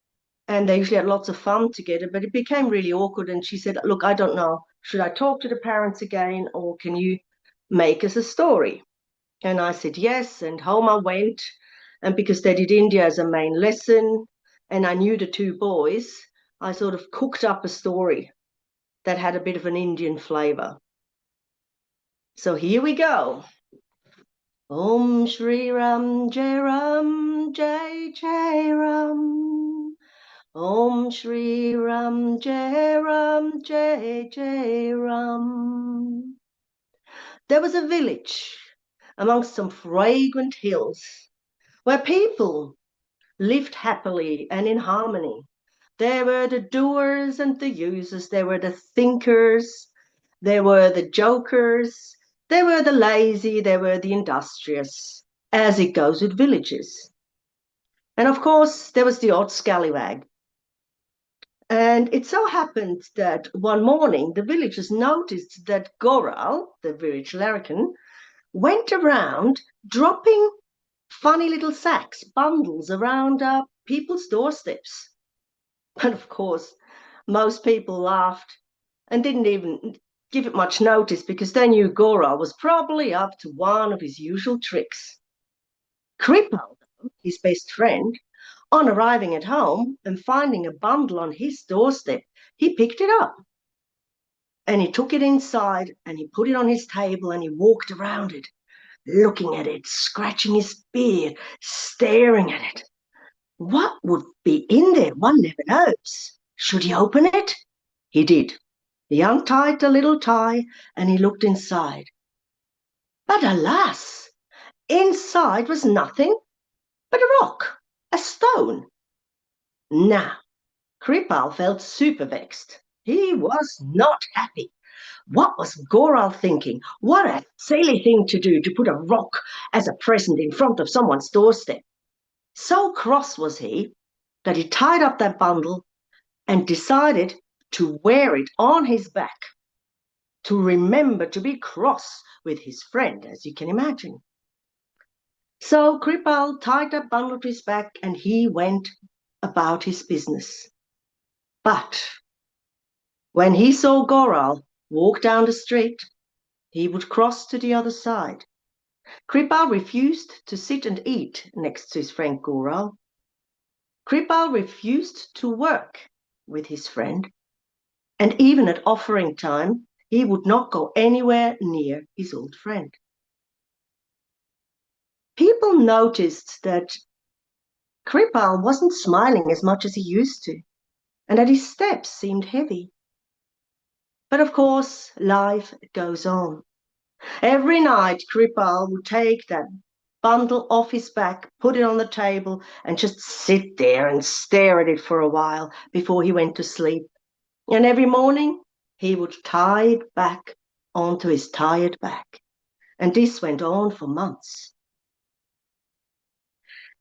and they usually had lots of fun together, but it became really awkward. And she said, look, I don't know, should I talk to the parents again, or can you make us a story? And I said yes, and home I went. And because they did India as a main lesson, and I knew the two boys, I sort of cooked up a story that had a bit of an Indian flavor. So here we go. Om Shri Ram Jai Ram Jai Jai Ram. Om Shri Ram Jai Ram Jai Jai Ram. There was a village amongst some fragrant hills where people lived happily and in harmony. There were the doers and the users, there were the thinkers, there were the jokers, there were the lazy, there were the industrious, as it goes with villages. And of course, there was the odd scallywag. And it so happened that one morning the villagers noticed that Goral, the village larrikin, went around dropping funny little sacks, bundles around people's doorsteps. And of course, most people laughed and didn't even give it much notice, because they knew Goral was probably up to one of his usual tricks. Kripal, his best friend, on arriving at home and finding a bundle on his doorstep, he picked it up and he took it inside and he put it on his table and he walked around it, looking at it, scratching his beard, staring at it. What would be in there? One never knows. Should he open it? He did. He untied the little tie and he looked inside. But alas, inside was nothing but a rock, a stone. Now, Kripal felt super vexed. He was not happy. What was Goral thinking? What a silly thing to do, to put a rock as a present in front of someone's doorstep. So cross was he that he tied up that bundle and decided to wear it on his back to remember to be cross with his friend, as you can imagine. So Kripal tied that bundle to his back and he went about his business. But when he saw Goral walk down the street, he would cross to the other side. Kripal refused to sit and eat next to his friend Goral. Kripal refused to work with his friend, and even at offering time, he would not go anywhere near his old friend. People noticed that Kripal wasn't smiling as much as he used to, and that his steps seemed heavy. But of course, life goes on. Every night, Kripal would take that bundle off his back, put it on the table, and just sit there and stare at it for a while before he went to sleep. And every morning, he would tie it back onto his tired back. And this went on for months.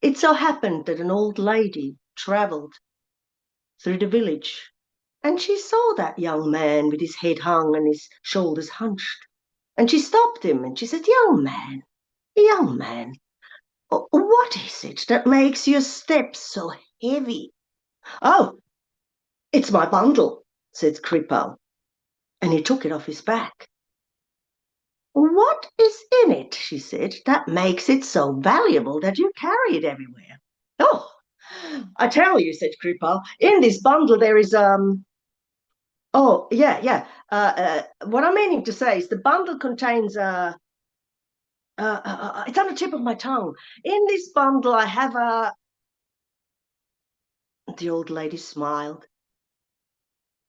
It so happened that an old lady travelled through the village, and she saw that young man with his head hung and his shoulders hunched. And she stopped him and she said, young man, what is it that makes your steps so heavy? Oh, it's my bundle, said Kripal, and he took it off his back. What is in it, she said, that makes it so valuable that you carry it everywhere? Oh, I tell you, said Kripal, in this bundle there is oh, yeah. What I'm meaning to say is the bundle contains it's on the tip of my tongue. In this bundle I have a... The old lady smiled,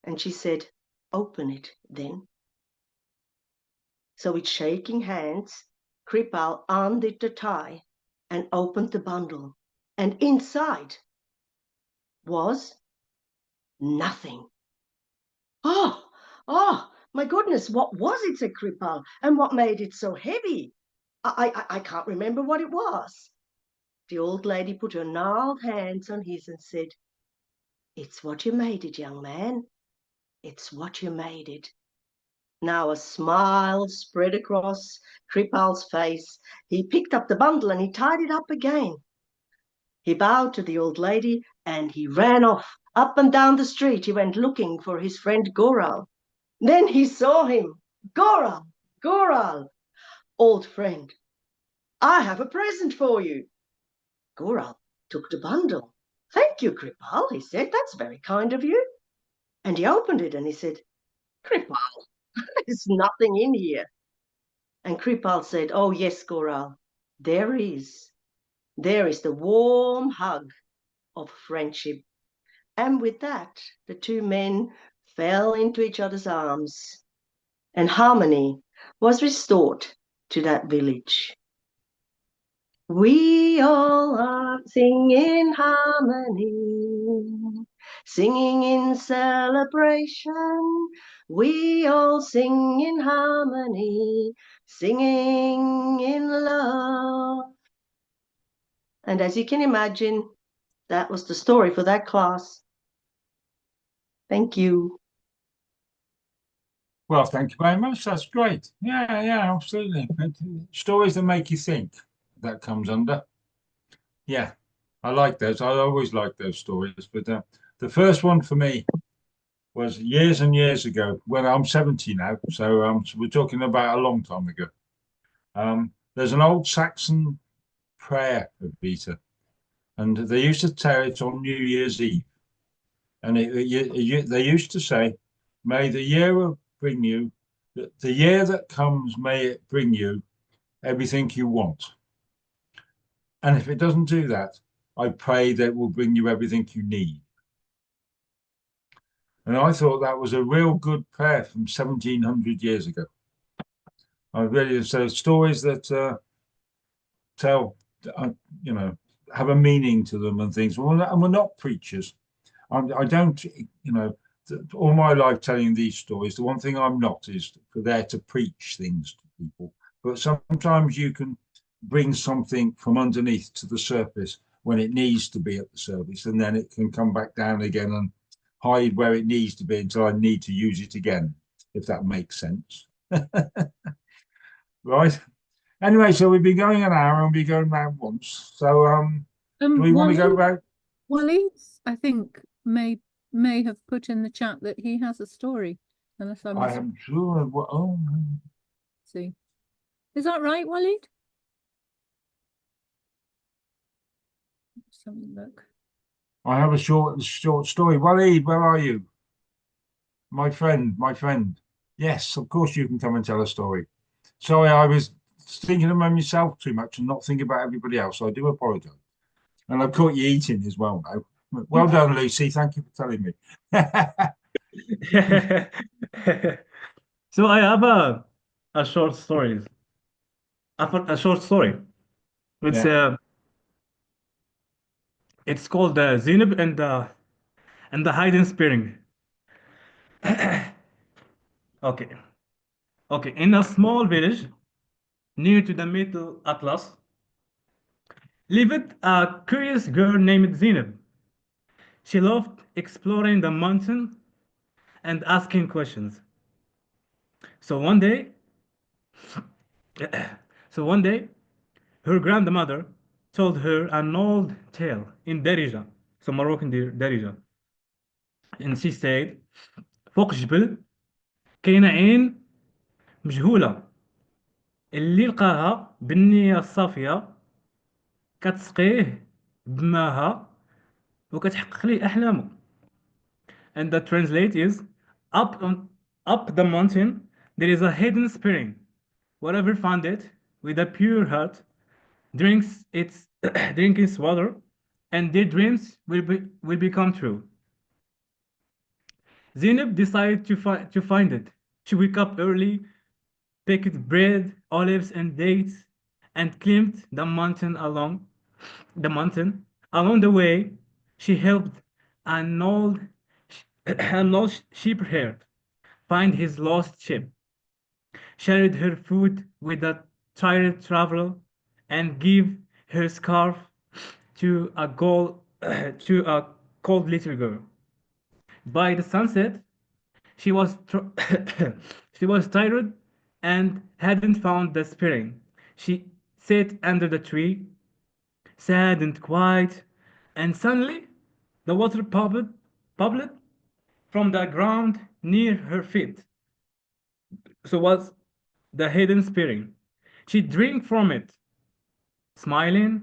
and she said, open it then. So with shaking hands, Kripal undid the tie and opened the bundle, and inside was nothing. Oh, my goodness, what was it, said Kripal, and what made it so heavy? I can't remember what it was. The old lady put her gnarled hands on his and said, it's what you made it, young man. It's what you made it. Now a smile spread across Kripal's face. He picked up the bundle and he tied it up again. He bowed to the old lady and he ran off. Up and down the street he went looking for his friend Goral. Then he saw him. Goral, old friend, I have a present for you. Goral took the bundle. Thank you, Kripal, he said. That's very kind of you. And he opened it and he said, Kripal, there's nothing in here. And Kripal said, oh, yes, Goral, there is. There is the warm hug of friendship. And with that, the two men fell into each other's arms, and harmony was restored to that village. We all are singing harmony, singing in celebration. We all sing in harmony, singing in love. And as you can imagine, that was the story for that class. Thank you. Well, thank you very much. That's great. Yeah, absolutely. Stories that make you think, that comes under. Yeah, I like those. I always like those stories. But the first one for me was years and years ago when I'm 70 now. So we're talking about a long time ago. There's an old Saxon prayer of Vita, and they used to tell it on New Year's Eve. And they used to say, may the year bring you, the year that comes, may it bring you everything you want. And if it doesn't do that, I pray that it will bring you everything you need. And I thought that was a real good prayer from 1700 years ago. I really, so stories that tell, have a meaning to them and things. And we're not preachers. I don't, all my life telling these stories, the one thing I'm not is for there to preach things to people. But sometimes you can bring something from underneath to the surface when it needs to be at the surface, and then it can come back down again and hide where it needs to be until I need to use it again, if that makes sense. Right. Anyway, so we've been going an hour and we're going round once. So do we want to go round? Wally, I think may have put in the chat that he has a story, unless I am sure. Oh, see. Is that right, Waleed? Let's have a look. I have a short story. Waleed, where are you? My friend. Yes, of course you can come and tell a story. Sorry, I was thinking about myself too much and not thinking about everybody else. So I do apologize. And I've caught you eating as well now. Well done, Lucy. Thank you for telling me. So I have a short story. A short story. It's called Zainab and the Hidden Spring. Okay. In a small village near to the Middle Atlas lived a curious girl named Zainab. She loved exploring the mountain and asking questions. So one day, her grandmother told her an old tale in Darija, so Moroccan Darija. And she said, فوق جبل كاينة عين مجهولة اللي لقاها بالنية الصافية كتسقيه بماها وكتحقق ليه أحلامه. And the translate is up the mountain there is a hidden spring. Whoever found it with a pure heart drinks its drink its water, and their dreams will become true. Zainab decided to find it. She woke up early, picked bread, olives, and dates, and climbed the mountain along the mountain. Along the way, she helped an old shepherd find his lost sheep, shared her food with a tired traveler, and gave her scarf to a to a cold little girl. By the sunset, she was she was tired and hadn't found the spring. She sat under the tree, sad and quiet, and suddenly the water bubbled from the ground near her feet. So was the hidden spring. She drank from it, smiling.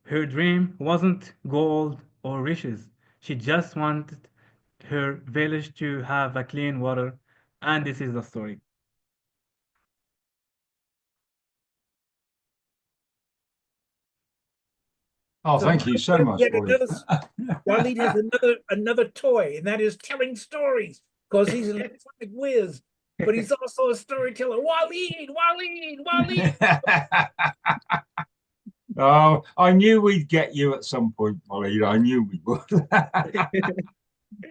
Her dream wasn't gold or riches. She just wanted her village to have a clean water, and this is the story. Oh, thank you so much, Yet Wally. Waleed has another toy, and that is telling stories, because he's an electronic whiz, but he's also a storyteller. Waleed. Oh, I knew we'd get you at some point, Wally. I knew we would.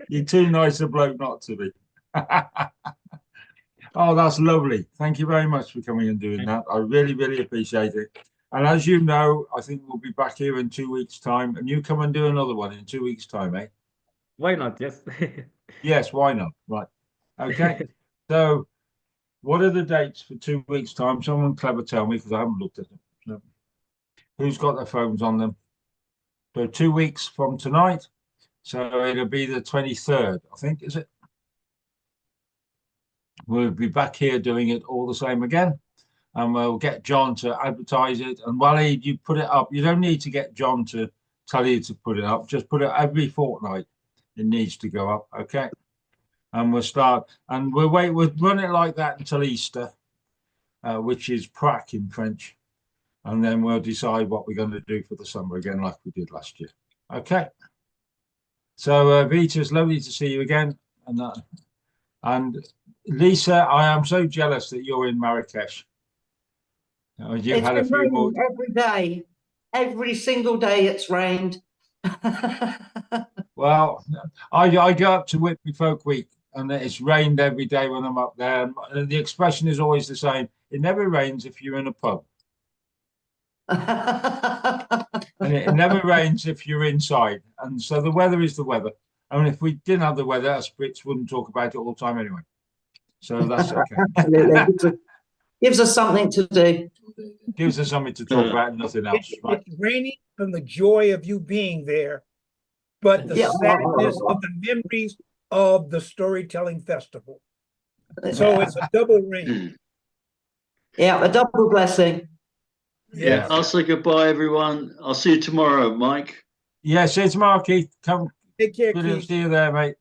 You're too nice a bloke not to be. Oh, that's lovely. Thank you very much for coming and doing that. I really, really appreciate it. And as you know, I think we'll be back here in 2 weeks' time, and you come and do another one in 2 weeks' time, eh? Why not? Yes. Yes, why not? Right. Okay. So, what are the dates for 2 weeks' time? Someone clever tell me, because I haven't looked at them. So, who's got their phones on them? So 2 weeks from tonight. So it'll be the 23rd, I think, is it? We'll be back here doing it all the same again. And we'll get John to advertise it. And Wally, you put it up. You don't need to get John to tell you to put it up. Just put it every fortnight. It needs to go up. Okay. And we'll start. And we'll run it like that until Easter, which is Pâques in French. And then we'll decide what we're going to do for the summer again, like we did last year. Okay. So, Vita, it's lovely to see you again. And Lisa, I am so jealous that you're in Marrakesh. You've It's had a been few more. raining every day. Every single day it's rained. Well, I go up to Whitby Folk Week, and it's rained every day when I'm up there. And the expression is always the same. It never rains if you're in a pub. And it never rains if you're inside. And so the weather is the weather. I mean, if we didn't have the weather, us Brits wouldn't talk about it all the time anyway. So that's okay. Absolutely. Gives us something to do. Gives us something to talk about and nothing else. Right. It's raining from the joy of you being there, but the sadness of the memories of the storytelling festival. So it's a double rain. Yeah, a double blessing. Yeah, I'll say goodbye, everyone. I'll see you tomorrow, Mike. Yeah, see you tomorrow, Keith. Come. Take care, Good to Keith. see you there, mate.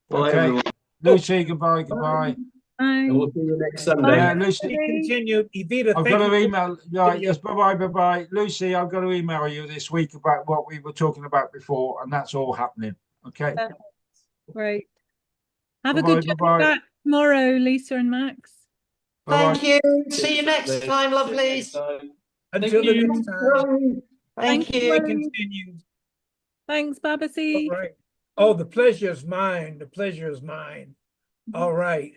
Bye, Okay. everyone. Lucy, goodbye, goodbye. Bye. We'll see you next Sunday. Yeah, Lucy, Continue. Evita, I've thank got you to for- email. Right, yes, bye-bye. Lucy, I've got to email you this week about what we were talking about before, and that's all happening. Okay. Great. Have a Bye-bye, good journey bye-bye. back tomorrow, Lisa and Max. Bye-bye. Thank you. See you next time, lovelies. Until the next time. Thank you. It continues. Thanks, Babasi. All right. Oh, the pleasure is mine. The pleasure is mine. All right.